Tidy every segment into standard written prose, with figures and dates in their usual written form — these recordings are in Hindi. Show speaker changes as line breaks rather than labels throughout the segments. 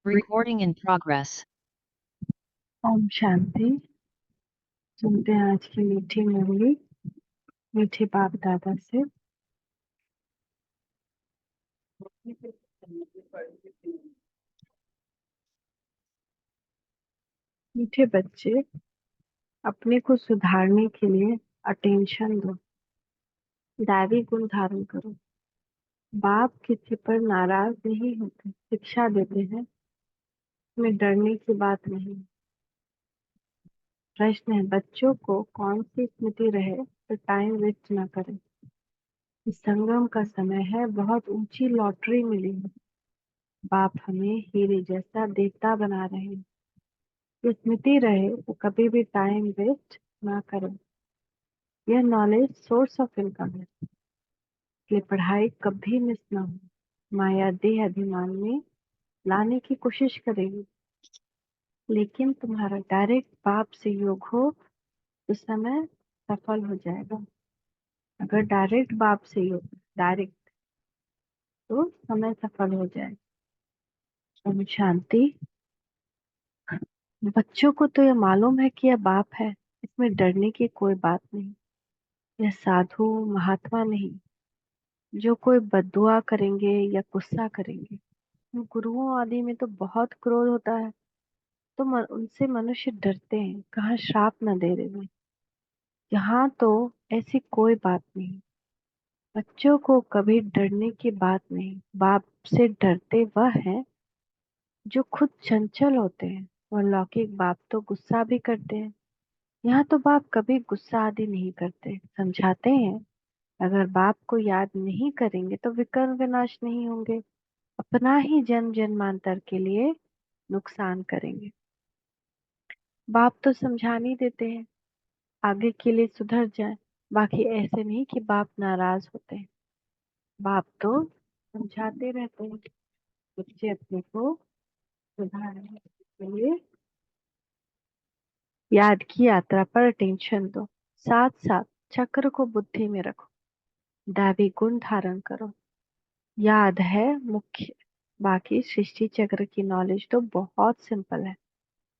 Recording in progress.
Om Shanti. सुनते हैं आज की मीठी मुरली मीठे बाप दादा से। मीठे बच्चे, अपने को सुधारने के लिए अटेंशन दो, दैवी गुण धारण करो। बाप किसी पर नाराज नहीं होते, शिक्षा देते हैं, इसमें डरने की बात नहीं। प्रश्न है, बच्चों को कौन सी स्मृति रहे तो टाइम वेस्ट ना करें। इस संगम का समय है, बहुत ऊंची लॉटरी मिली है। बाप हमें हीरे जैसा देवता बना रहे हैं। ये स्मृति रहे तो कभी भी टाइम वेस्ट ना करें। यह नॉलेज सोर्स ऑफ इनकम है, इसलिए पढ़ाई कभी मिस ना हो। माया देह अभिमान में लाने की कोशिश करेगी, लेकिन तुम्हारा डायरेक्ट बाप से योग हो तो समय सफल हो जाएगा। अगर डायरेक्ट बाप से योग डायरेक्ट, तो समय सफल हो जाएगा। ओम शांति। बच्चों को तो यह मालूम है कि यह बाप है, इसमें डरने की कोई बात नहीं। यह साधु महात्मा नहीं जो कोई बद्दुआ करेंगे या गुस्सा करेंगे। गुरुओं आदि में तो बहुत क्रोध होता है, तो उनसे मनुष्य डरते हैं, कहाँ श्राप न दे देवे। यहाँ तो ऐसी कोई बात नहीं। बच्चों को कभी डरने की बात नहीं। बाप से डरते वह हैं जो खुद चंचल होते हैं, और लौकिक बाप तो गुस्सा भी करते हैं। यहाँ तो बाप कभी गुस्सा आदि नहीं करते, समझाते हैं। अगर बाप को याद नहीं करेंगे तो विकर्म विनाश नहीं होंगे, अपना ही जन्म जन्मांतर के लिए नुकसान करेंगे। बाप तो समझा नहीं देते हैं, आगे के लिए सुधर जाए। बाकी ऐसे नहीं कि बाप नाराज होते हैं, बाप तो समझाते रहते हैं। बच्चे अपने को सुधारने के लिए याद की यात्रा पर अटेंशन दो, साथ साथ चक्र को बुद्धि में रखो, दैवी गुण धारण करो। याद है मुख्य, बाकी सृष्टि चक्र की नॉलेज तो बहुत सिंपल है।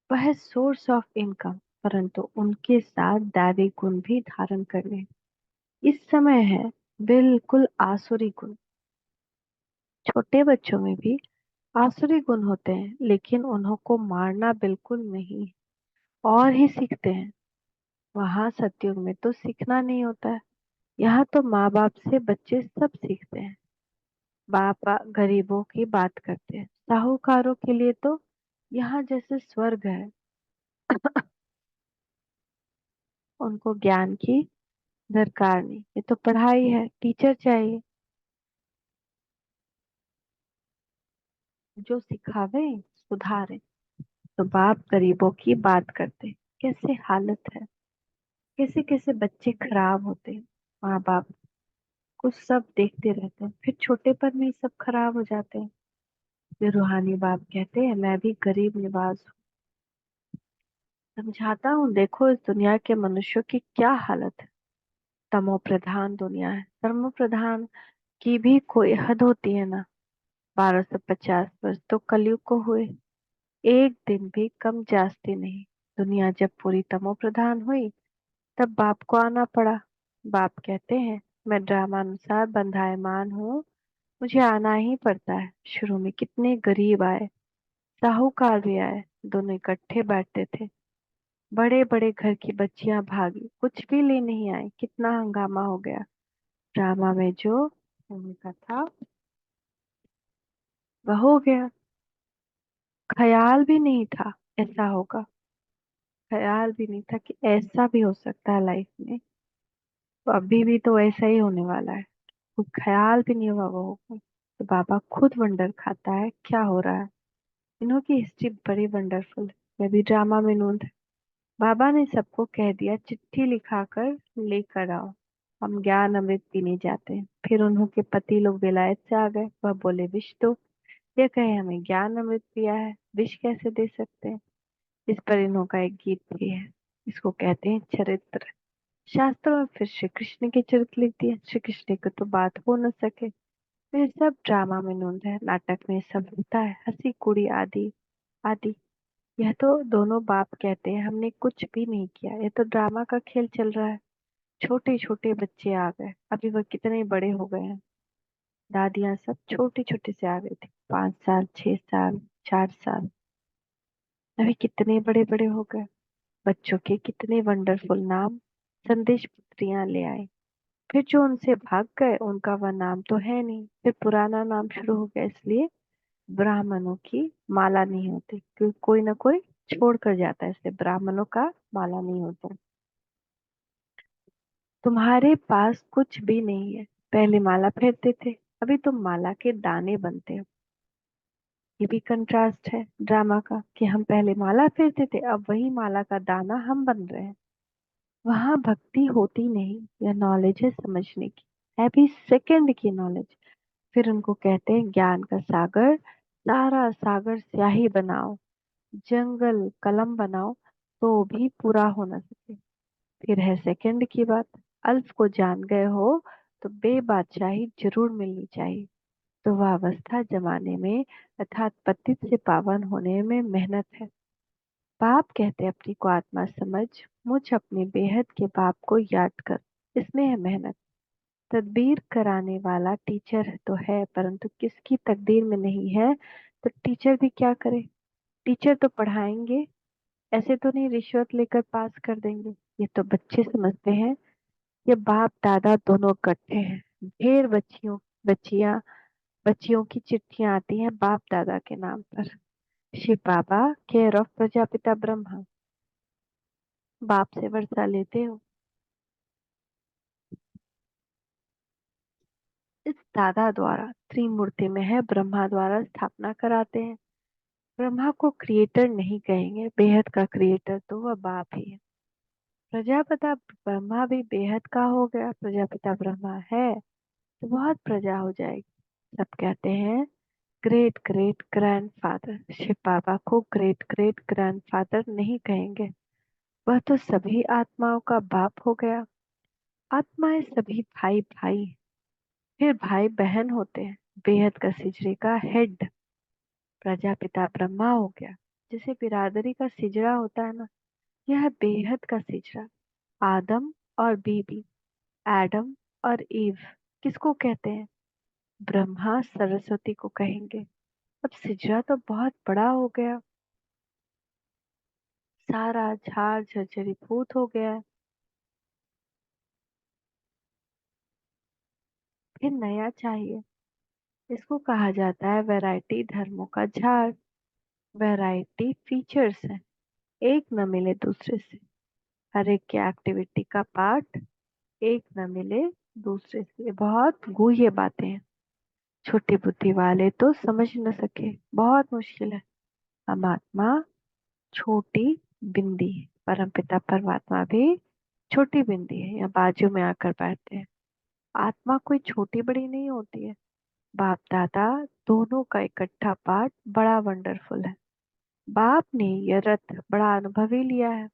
वह है सोर्स ऑफ इनकम, परंतु उनके साथ दैवी गुण भी धारण करने। इस समय है बिल्कुल आसुरी गुण। छोटे बच्चों में भी आसुरी गुण होते हैं, लेकिन उन्हों को मारना बिल्कुल नहीं, और ही सीखते हैं। वहां सतयुग में तो सीखना नहीं होता है, यहाँ तो माँ बाप से बच्चे सब सीखते हैं। बाप गरीबों की बात करते हैं, साहूकारों के लिए तो यहाँ जैसे स्वर्ग है। उनको ज्ञान की दरकार नहीं, ये तो पढ़ाई है, टीचर चाहिए जो सिखावे सुधारे। तो बाप गरीबों की बात करते, कैसे हालत है, कैसे कैसे बच्चे खराब होते हैं। माँ बाप कुछ सब देखते रहते हैं, फिर छोटे पर में ही सब खराब हो जाते हैं। फिर रूहानी बाप कहते हैं, मैं भी गरीब निवाज हूँ, समझाता हूँ। देखो इस दुनिया के मनुष्यों की क्या हालत है। तमो प्रधान दुनिया है, धर्म प्रधान की भी कोई हद होती है ना। 1250 वर्ष तो कलयुग को हुए, एक दिन भी कम जास्ती नहीं। दुनिया जब पूरी तमो प्रधान हुई, तब बाप को आना पड़ा। बाप कहते हैं, मैं ड्रामानुसार बंधायमान हूँ, मुझे आना ही पड़ता है। शुरू में कितने गरीब आए, साहूकार भी आए, दोनों इकट्ठे बैठते थे। बड़े बड़े घर की बच्चियां भागी, कुछ भी ले नहीं आई, कितना हंगामा हो गया। ड्रामा में जो होने का था वह हो गया। ख्याल भी नहीं था ऐसा होगा, ख्याल भी नहीं था कि ऐसा भी हो सकता है लाइफ में। तो अभी भी तो ऐसा ही होने वाला है, कोई ख्याल भी नहीं हुआ वो होगा। तो बाबा खुद वंडर खाता है क्या हो रहा है। इन्हों की हिस्ट्री बड़ी वंडरफुल है, मैं भी ड्रामा में नूंद। बाबा ने सबको कह दिया, चिट्ठी लिखाकर लेकर आओ, हम ज्ञान अमृत पीने जाते हैं। फिर उन्हों के पति लोग विलायत से आ गए, वह बोले विष दो। ये कहे हमें ज्ञान अमृत पिया है, विष कैसे दे सकते हैं। इस पर इन्हों का एक गीत भी है, इसको कहते हैं चरित्र। शास्त्रों में फिर श्री कृष्ण के चरित्र लिख दिए, श्री कृष्ण की तो बात हो न सके। वे सब ड्रामा में नूंद है, नाटक में सब होता है, हंसी कुड़ी आदि आदि। यह तो दोनों बाप कहते हैं हमने कुछ भी नहीं किया, यह तो ड्रामा का खेल चल रहा है। छोटे छोटे बच्चे आ गए, अभी वह कितने बड़े हो गए हैं। दादियां सब छोटे छोटे से आ गई थी, 5 साल, 6 साल, 4 साल। अभी कितने बड़े बड़े हो गए। बच्चों के कितने वंडरफुल नाम संदेश पत्रियां ले आए। फिर जो उनसे भाग गए उनका वह नाम तो है नहीं, फिर पुराना नाम शुरू हो गया, इसलिए ब्राह्मणों की माला नहीं होती, क्योंकि कोई ना कोई छोड़ कर जाता है, इसलिए ब्राह्मणों का माला नहीं होता। तुम्हारे पास कुछ भी नहीं है, पहले माला फेरते थे, अभी तुम माला के दाने बनते हो। ये भी कंट्रास्ट है ड्रामा का, कि हम पहले माला फेरते थे, अब वही माला का दाना हम बन रहे हैं। वहां भक्ति होती नहीं, यह नॉलेज है समझने की, है भी सेकंड की नॉलेज। फिर उनको कहते हैं ज्ञान का सागर। सारा सागर स्याही बनाओ, जंगल कलम बनाओ, तो भी पूरा हो न सके। फिर है सेकंड की बात। अल्फ को जान गए हो तो बेबादशाही जरूर मिलनी चाहिए। तो वह अवस्था जमाने में अर्थात पतित से पावन होने में मेहनत है। बाप कहते अपनी को आत्मा समझ, मुझ अपने बेहद के बाप को याद कर, इसमें है मेहनत। तदबीर कराने वाला टीचर तो है, परंतु किसकी तकदीर में नहीं है, तो टीचर भी क्या करे। टीचर तो पढ़ाएंगे, ऐसे तो नहीं रिश्वत लेकर पास कर देंगे। ये तो बच्चे समझते हैं, ये बाप दादा दोनों इकट्ठे हैं। ढेर बच्चियां बच्चियों की चिट्ठियां आती हैं बाप दादा के नाम पर। शिव बाबा, केयर ऑफ प्रजापिता ब्रह्मा। बाप से वर्षा लेते हो। इस दादा द्वारा त्रिमूर्ति में है, ब्रह्मा द्वारा स्थापना कराते हैं। ब्रह्मा को क्रिएटर नहीं कहेंगे, बेहद का क्रिएटर तो वह बाप ही है। प्रजापिता ब्रह्मा भी बेहद का हो गया, प्रजापिता ब्रह्मा है तो बहुत प्रजा हो जाएगी। सब कहते हैं ग्रेट ग्रेट ग्रैंडफादर। शिव बाबा को ग्रेट ग्रेट ग्रैंडफादर नहीं कहेंगे, वह तो सभी आत्माओं का बाप हो गया। आत्माएं सभी भाई भाई, फिर भाई बहन होते हैं। बेहद का सिजरे का हेड प्रजापिता ब्रह्मा हो गया। जैसे बिरादरी का सिजरा होता है ना, यह बेहद का सिजरा। आदम और बीबी, एडम और ईव किसको कहते हैं? ब्रह्मा सरस्वती को कहेंगे। अब सिजरा तो बहुत बड़ा हो गया, सारा झाड़ झरझरीभूत हो गया है। फिर नया चाहिए, इसको कहा जाता है वैरायटी धर्मों का झाड़। वैरायटी फीचर्स है, एक न मिले दूसरे से। हर एक की एक्टिविटी का पार्ट एक न मिले दूसरे से। ये बहुत गूह्य बातें हैं, छोटी बुद्धि वाले तो समझ न सके, बहुत मुश्किल है। हम आत्मा छोटी बिंदी है, परमपिता परमात्मा भी छोटी बिंदी है, या बाजू में आकर बैठते हैं। आत्मा कोई छोटी बड़ी नहीं होती है। बाप दादा दोनों का इकट्ठा पाठ बड़ा वंडरफुल है। बाप ने यह रथ बड़ा अनुभवी लिया है।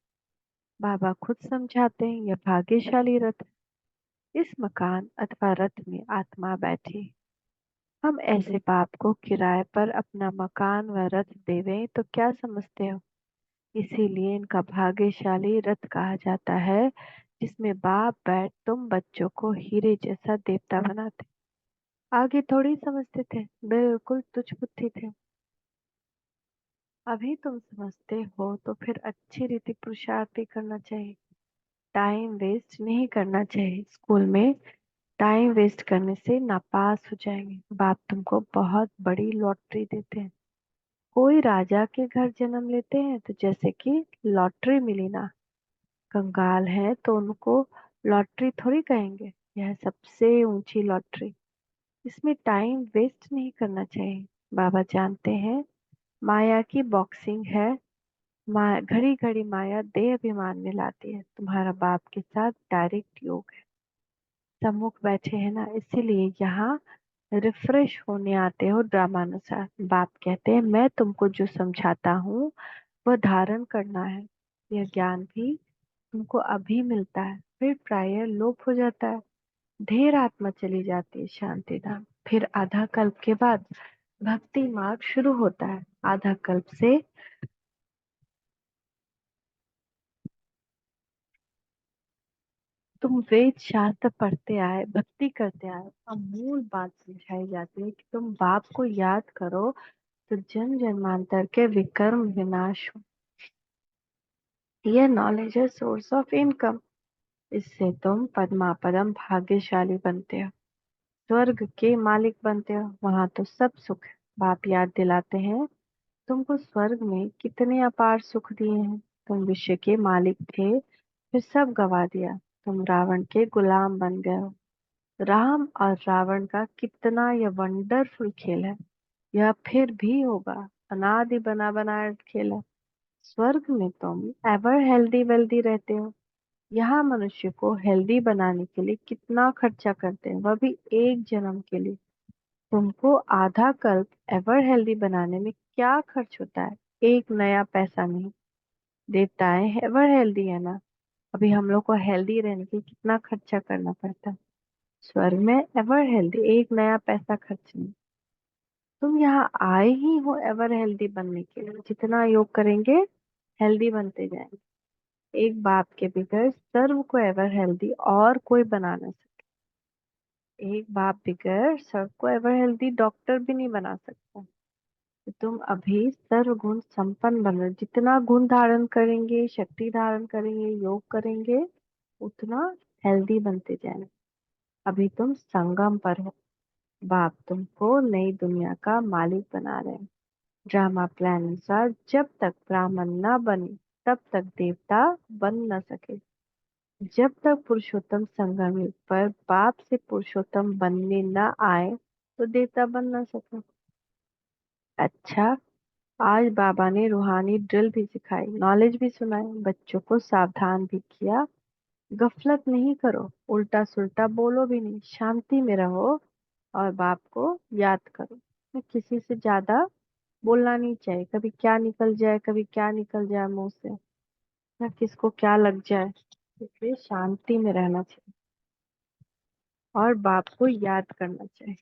बाबा खुद समझाते हैं यह भाग्यशाली रथ है। इस मकान अथवा रथ में आत्मा बैठी। हम ऐसे बाप को किराए पर अपना मकान व रथ देवें तो क्या समझते हो? इसीलिए इनका भाग्यशाली रथ कहा जाता है, जिसमें बाप बैठ तुम बच्चों को हीरे जैसा देवता बनाते। आगे थोड़ी समझते थे, बिल्कुल तुच्छ बुद्धि थे। अभी तुम समझते हो तो फिर अच्छी रीति पुरुषार्थ भी करना चाहिए। टाइम वेस्ट नहीं करना चाहिए। स्कूल में टाइम वेस्ट करने से नापास हो जाएंगे। बाप तुमको बहुत बड़ी लॉटरी देते हैं। कोई राजा के घर जन्म लेते हैं तो जैसे कि लॉटरी मिली ना। कंगाल है तो उनको लॉटरी थोड़ी कहेंगे, यह सबसे ऊंची लॉटरी। इसमें टाइम वेस्ट नहीं करना चाहिए। बाबा जानते हैं माया की बॉक्सिंग है। माया घड़ी घड़ी माया देह अभिमान में लाती है। तुम्हारा बाप के साथ डायरेक्ट योग है, सम्मुख बैठे हैं ना, इसीलिए यहाँ रिफ्रेश होने आते हो ड्रामानुसार। बाप कहते हैं मैं तुमको जो समझाता हूँ वह धारण करना है। यह ज्ञान भी तुमको अभी मिलता है, फिर प्राय लोप हो जाता है। ढेर आत्मा चली जाती है शांति धाम। फिर आधा कल्प के बाद भक्ति मार्ग शुरू होता है। आधा कल्प से तुम वेद शास्त्र पढ़ते आए, भक्ति करते आए, अब मूल बात समझाई जाती है कि तुम बाप को याद करो तो जन्म जन्मांतर के विकर्म विनाश हो। यह नॉलेज है सोर्स ऑफ इनकम। इससे तुम पदमा पदम भाग्यशाली बनते हो, स्वर्ग के मालिक बनते हो। वहां तो सब सुख है। बाप याद दिलाते हैं तुमको स्वर्ग में कितने अपार सुख दिए हैं। तुम विश्व के मालिक थे, फिर सब गवा दिया। तुम रावण के गुलाम बन गए हो। राम और रावण का कितना यह वंडरफुल खेल है। यह फिर भी होगा। अनादि बना बनाया खेल है। स्वर्ग में तुम एवर हेल्दी वेल्दी रहते हो। यहाँ मनुष्य को हेल्दी बनाने के लिए कितना खर्चा करते हैं, वह भी एक जन्म के लिए। तुमको आधा कल्प एवर हेल्दी बनाने में क्या खर्च होता है? एक नया पैसा नहीं। देवताएं एवर हेल्दी है ना। अभी हम लोग को हेल्दी रहने के लिए कितना खर्चा करना पड़ता है। स्वर्ग में एवर हेल्दी, एक नया पैसा खर्च नहीं। तुम यहाँ आए ही हो एवर हेल्दी बनने के लिए। जितना योग करेंगे हेल्दी बनते जाएंगे। एक बाप के बगैर सर्व को एवर हेल्दी और कोई बना ना सके। एक बाप बगैर सर्व को एवर हेल्दी डॉक्टर भी नहीं बना सकता। तो तुम अभी सर्व गुण संपन्न बनो। जितना गुण धारण करेंगे, शक्ति धारण करेंगे, योग करेंगे, उतना हेल्दी बनते जाएंगे। अभी तुम संगम पर हो। बाप तुमको नई दुनिया का मालिक बना रहे हैं। ड्रामा प्लान अनुसार जब तक ब्राह्मण न बने तब तक देवता बन न सके। जब तक पुरुषोत्तम संगम युग पर बाप से पुरुषोत्तम बनने न आए तो देवता बन न सके। अच्छा, आज बाबा ने रूहानी ड्रिल भी सिखाई, नॉलेज भी सुनाई, बच्चों को सावधान भी किया। गफलत नहीं करो, उल्टा सुल्टा बोलो भी नहीं, शांति में रहो और बाप को याद करो। किसी से ज्यादा बोलना नहीं चाहिए। कभी क्या निकल जाए, कभी क्या निकल जाए मुंह से, या किसको क्या लग जाए। इसलिए शांति में रहना चाहिए और बाप को याद करना चाहिए।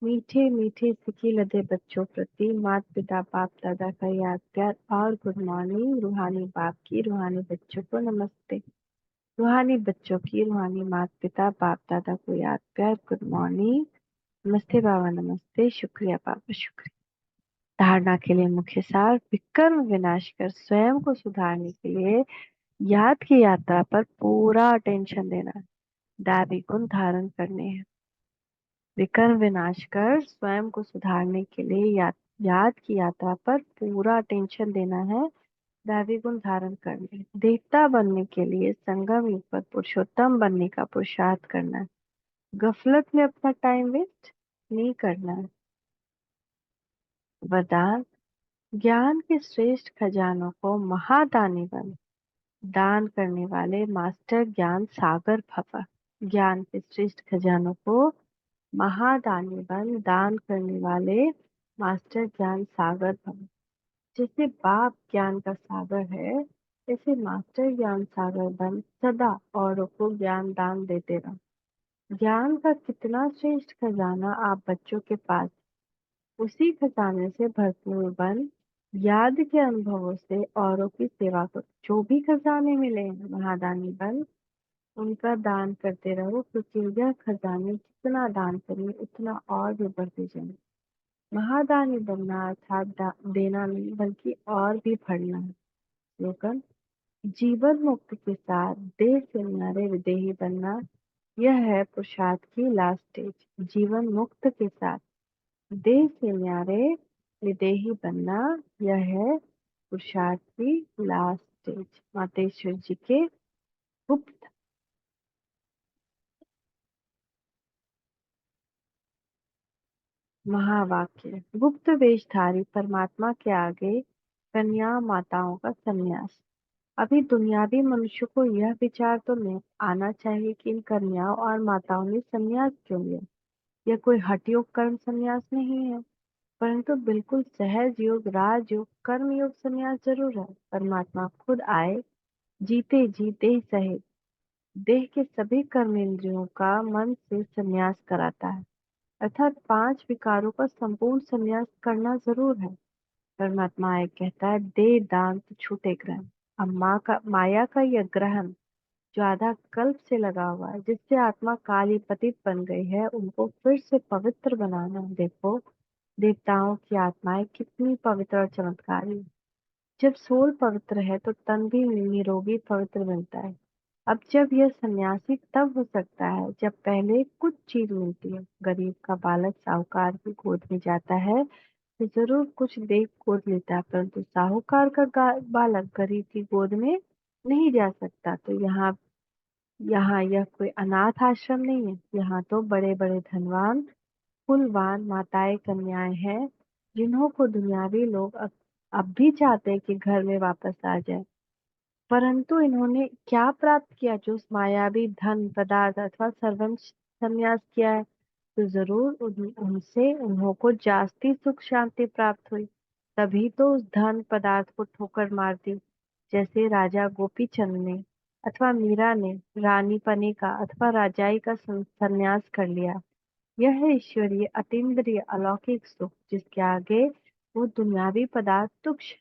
मीठे मीठे सिकी लदे बच्चों प्रति माता पिता बाप दादा का याद प्यार और गुड मॉर्निंग। रूहानी बाप की रूहानी बच्चों को नमस्ते। रूहानी बच्चों की रूहानी माता पिता बाप दादा को याद प्यार गुड मॉर्निंग। नमस्ते बाबा, नमस्ते, शुक्रिया बाबा, शुक्रिया। धारणा के लिए मुख्य सार, विकर्म विनाश कर स्वयं को सुधारने के लिए याद की यात्रा पर पूरा अटेंशन देना है। दैवी गुण धारण करने हैं। विकर्म विनाश कर स्वयं को सुधारने के लिए याद की यात्रा पर पूरा अटेंशन देना है। दैवी गुण धारण करने हैं। देवता बनने के लिए संगम युग पर पुरुषोत्तम बनने का पुरुषार्थ करना है। गफलत में अपना टाइम वेस्ट नहीं करना है। वरदान, ज्ञान के श्रेष्ठ खजानों को महादानी बन दान करने वाले मास्टर ज्ञान सागर भव। ज्ञान के श्रेष्ठ खजानों को महादानी बन दान करने वाले मास्टर ज्ञान सागर भव। जैसे बाप ज्ञान का सागर है, ऐसे मास्टर ज्ञान सागर बन सदा औरों को ज्ञान दान देते रहो। ज्ञान का कितना श्रेष्ठ खजाना आप बच्चों के पास, उसी खजाने से भरपूर बन याद के अनुभवों से औरों की सेवा करो। जो भी खजाने मिले महादानी बन उनका दान करते रहो, क्योंकि यह खजाने जितना दान करेंगे उतना और भी बढ़ते जाएंगे। महादानी बनना अर्थात देना नहीं बल्कि और भी बढ़ना है। स्लोगन, जीवन मुक्त के साथ देह से न्यारे विदेही बनना, यह है पुरुषार्थ की लास्ट स्टेज। जीवन मुक्त के साथ देह से न्यारे विदेही बनना, यह है पुरुषार्थ की लास्ट स्टेज। मातेश्वर जी के गुप्त महावाक्य। गुप्त वेशधारी परमात्मा के आगे कन्या माताओं का संन्यास। अभी दुनियावी मनुष्य को यह विचार तो नहीं आना चाहिए कि इन कन्याओं और माताओं ने संन्यास क्यों लिया। यह कोई हठ योग कर्म संन्यास नहीं है, परंतु बिल्कुल सहज योग राजयोग कर्म योग संन्यास जरूर है। परमात्मा खुद आए, जीते जी देह सहित देह के सभी कर्मेंद्रियों का मन से संन्यास कराता है। अर्थात 5 विकारों का संपूर्ण संन्यास करना जरूर है। परमात्मा एक कहता है, दे दान तो छूटे ग्रहण। अब माया का यह ग्रहण जो आधा कल्प से लगा हुआ है, जिससे आत्मा काली पतित बन गई है, उनको फिर से पवित्र बनाना। देखो, देवताओं की आत्माएं कितनी पवित्र और चमत्कारी है। जब सोल पवित्र है तो तन भी निरोगी पवित्र बनता है। अब जब यह सन्यासी तब हो सकता है जब पहले कुछ चीज मिलती है। गरीब का बालक साहूकार की गोद में जाता है तो जरूर कुछ देख गोद लेता है, परंतु साहूकार का बालक गरीब की गोद में नहीं जा सकता। तो यहाँ यहाँ यह कोई अनाथ आश्रम नहीं है। यहाँ तो बड़े बड़े धनवान कुलवान माताएं कन्याएं हैं, जिन्हों को दुनियावी लोग अब भी चाहते हैं कि घर में वापस आ जाए। परंतु इन्होंने क्या प्राप्त किया जो उस मायावी धन पदार्थ अथवा सर्वंश संन्यास किया है? तो जरूर उनसे उन्हों को जास्ती सुख शांति प्राप्त हुई। तभी तो उस धन पदार्थ को ठोकर मार दी, जैसे राजा गोपी चंद ने अथवा मीरा ने रानी पने का अथवा राजाई का संन्यास कर लिया। यह है ईश्वरीय अतीन्द्रिय अलौकिक सुख, जिसके आगे वो दुनियावी पदार्थ तुच्छ।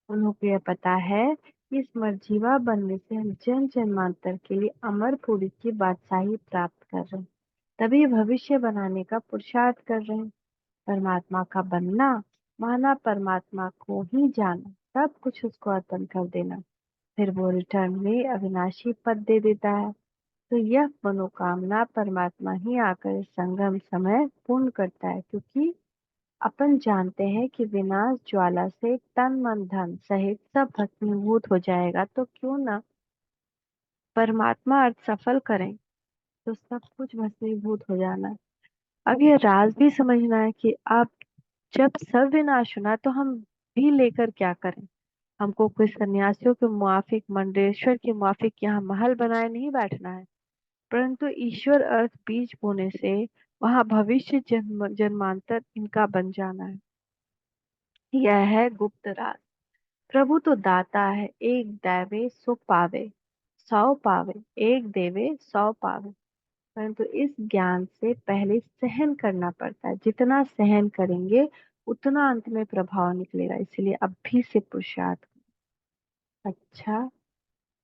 उन्हें यह पता है कि इस मर्जीवा बनने से हम जन जन्मांतर के लिए अमरपुरी की बादशाही प्राप्त कर रहे हैं, तभी भविष्य बनाने का पुरुषार्थ कर रहे हैं। परमात्मा का बनना माना परमात्मा को ही जाना, सब कुछ उसको अर्पण कर देना। फिर वो रिटर्न में अविनाशी पद दे देता है। तो यह मनोकामना परमात्मा ही आकर संगम समय पूर्ण करता है, क्योंकि अपन जानते हैं कि विनाश ज्वाला से तन मन धन सहित सब भस्मीभूत हो जाएगा, तो क्यों ना परमात्मा अर्थ सफल करें। तो सब कुछ भस्मीभूत हो जाना है। अब यह राज भी समझना है कि अब जब सब विनाश होना तो हम भी लेकर क्या करें। हमको कोई सन्यासियों के मुआफिक मंडलेश्वर के मुआफिक यहाँ महल बनाए नहीं बैठना है, परंतु ईश्वर अर्थ बीज बोने से वहां भविष्य जन्मांतर इनका बन जाना है। यह है गुप्त राज। प्रभु तो दाता है, एक दैवे सो पावे, 100 पावे। एक देवे 100 पावे। परंतु इस ज्ञान से पहले सहन करना पड़ता है। जितना सहन करेंगे उतना अंत में प्रभाव निकलेगा। इसलिए अब भी से पुरुषार्थ। अच्छा,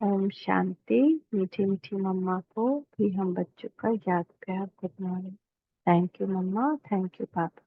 ओम शांति। मीठी मीठी मम्मा को भी हम बच्चों का याद प्यार गुड मॉर्निंग। थैंक यू मम्मा, थैंक यू पापा।